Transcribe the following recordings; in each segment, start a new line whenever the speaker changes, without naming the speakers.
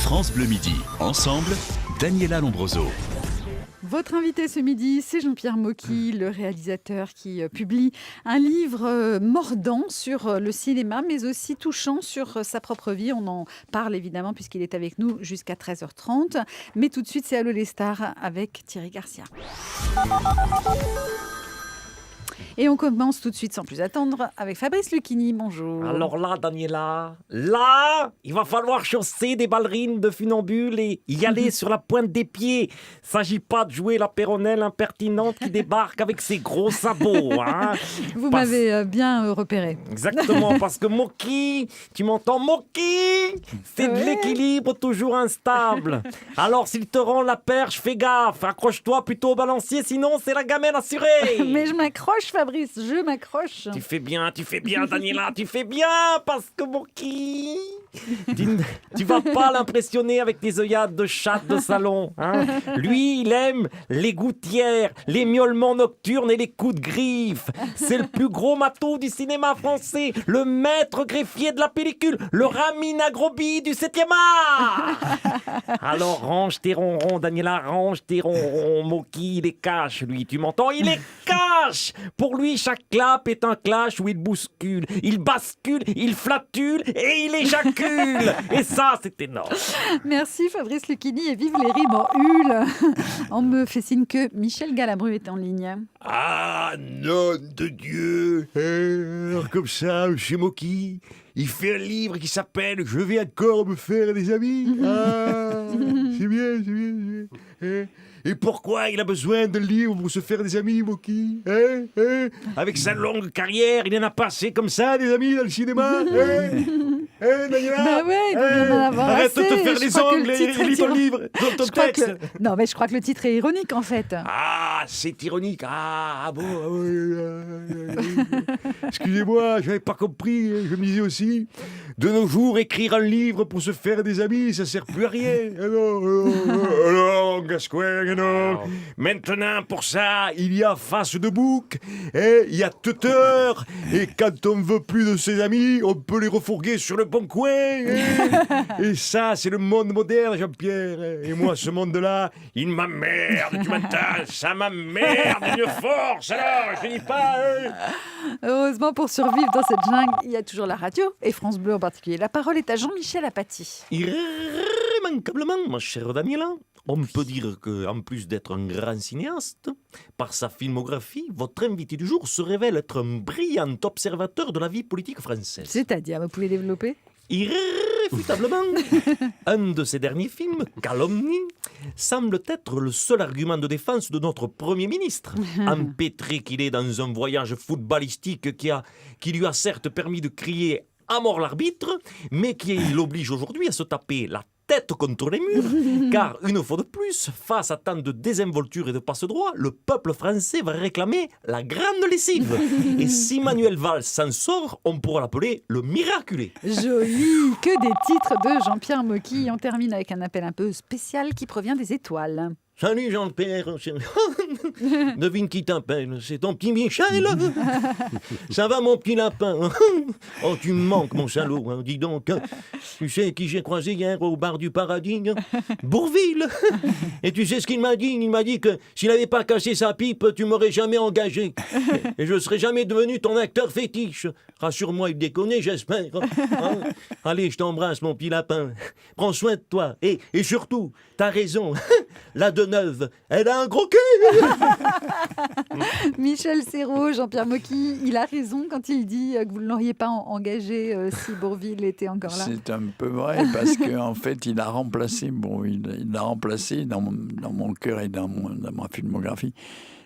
France Bleu Midi. Ensemble, Daniela Lombroso.
Votre invité ce midi, c'est Jean-Pierre Mocky, le réalisateur qui publie un livre mordant sur le cinéma, mais aussi touchant sur sa propre vie. On en parle évidemment puisqu'il est avec nous jusqu'à 13h30. Mais tout de suite, c'est Allô les stars avec Thierry Garcia. Et on commence tout de suite sans plus attendre avec Fabrice Lucchini. Bonjour.
Alors là, Daniela, il va falloir chausser des ballerines de funambule et y aller sur la pointe des pieds. S'agit pas de jouer la péronnelle impertinente qui débarque avec ses gros sabots. Hein.
Vous m'avez bien repéré.
Exactement, parce que Mocky, tu m'entends, Mocky, c'est de l'équilibre toujours instable. Alors s'il te rend la perche, fais gaffe, accroche-toi plutôt au balancier, sinon c'est la gamelle assurée.
Mais je m'accroche, Fabrice, je m'accroche.
Tu fais bien, Daniela, tu fais bien, parce que Mocky, tu vas pas l'impressionner avec tes œillades de chatte de salon. Hein. Lui, il aime les gouttières, les miaulements nocturnes et les coups de griffe. C'est le plus gros matou du cinéma français, le maître greffier de la pellicule, le Ramin Agrobi du 7e art. Alors range tes ronrons, Daniela, range tes ronrons. Mocky, il les cache, lui, tu m'entends? Il les cache. Pour lui, chaque clap est un clash où il bouscule, il bascule, il flatule et il éjacule. Et ça, c'est énorme.
Merci Fabrice Lucchini et vive les rimes en hule. On me fait signe que Michel Galabru est en ligne.
Ah, nom de Dieu. Alors comme ça, monsieur Mocky, il fait un livre qui s'appelle « Je vais encore me faire des amis ». Ah, c'est bien, c'est bien. Et pourquoi il a besoin de livres pour se faire des amis, Mocky? Avec sa longue carrière, il en a pas assez comme ça, des amis dans le cinéma. Daniela,
Bah ouais, il doit en avoir
arrête
assez.
de te faire les ongles et lis ton livre, ton texte.
Non, mais je crois que le titre est ironique en fait.
Ah, c'est ironique. Ah bon. Excusez-moi, j'avais pas compris. Je me disais aussi, de nos jours, écrire un livre pour se faire des amis, ça sert plus à rien. Non, Gascoigne, non. Maintenant, pour ça, il y a Face de Bouc, et il y a Tuteur, et quand on veut plus de ses amis, on peut les refourguer sur le bon coin. Et ça, c'est le monde moderne, Jean-Pierre. Et moi, ce monde-là, il m'emmerde, tu m'entends? Ça m'emmerde d'une force, alors, je dis pas.
Heureusement, pour survivre dans cette jungle, il y a toujours la radio, et France Bleu en particulier. La parole est à Jean-Michel Apathy.
Irrémanquablement, ma chère Daniela, on peut dire qu'en plus d'être un grand cinéaste, par sa filmographie, votre invité du jour se révèle être un brillant observateur de la vie politique française.
C'est-à-dire, vous pouvez développer?
Irréfutablement, un de ses derniers films, Calomnie, semble être le seul argument de défense de notre Premier ministre, empêtré qu'il est dans un voyage footballistique qui lui a certes permis de crier à mort l'arbitre, mais qui l'oblige aujourd'hui à se taper la tête contre les murs, car une fois de plus, face à tant de désinvolture et de passe-droit, le peuple français va réclamer la grande lessive. Et si Manuel Valls s'en sort, on pourra l'appeler le miraculé.
Joli, que des titres de Jean-Pierre Mocky. On termine avec un appel un peu spécial qui provient des étoiles.
Salut Jean-Pierre, devine qui t'appelle, c'est ton petit Michel. Ça va mon petit lapin? Oh tu me manques mon salaud, hein. Dis donc, tu sais qui j'ai croisé hier au bar du Paradis? Bourvil. Et tu sais ce qu'il m'a dit? Il m'a dit que s'il n'avait pas cassé sa pipe, tu m'aurais jamais engagé. Et je serais jamais devenu ton acteur fétiche. Rassure-moi, il déconne, j'espère. Hein. Allez, je t'embrasse mon petit lapin. Prends soin de toi. Et surtout, t'as raison, la Deneuve, elle a un gros cul.
Michel Serrault, Jean-Pierre Mocky, il a raison quand il dit que vous ne l'auriez pas engagé si Bourvil était encore là.
C'est un peu vrai parce qu'en fait, il a remplacé, il l'a remplacé dans mon cœur et dans ma filmographie.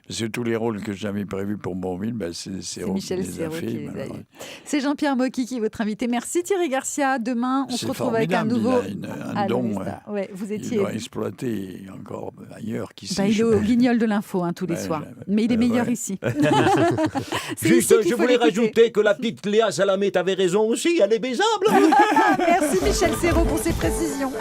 Parce que tous les rôles que j'avais prévus pour Bourvil, c'est
Michel Serrault qui les a eu. C'est Jean-Pierre Mocky qui est votre invité. Merci Thierry Garcia. Demain, on se retrouve avec un nouveau...
Il a un don.
Vous étiez...
Il doit exploiter encore ailleurs.
Il est au Guignol de l'info tous les soirs. Mais il est meilleur ici.
Juste, je voulais rajouter que la petite Léa Salamé, t'avais raison aussi, elle est baisable.
Merci Michel Serrault pour ces précisions.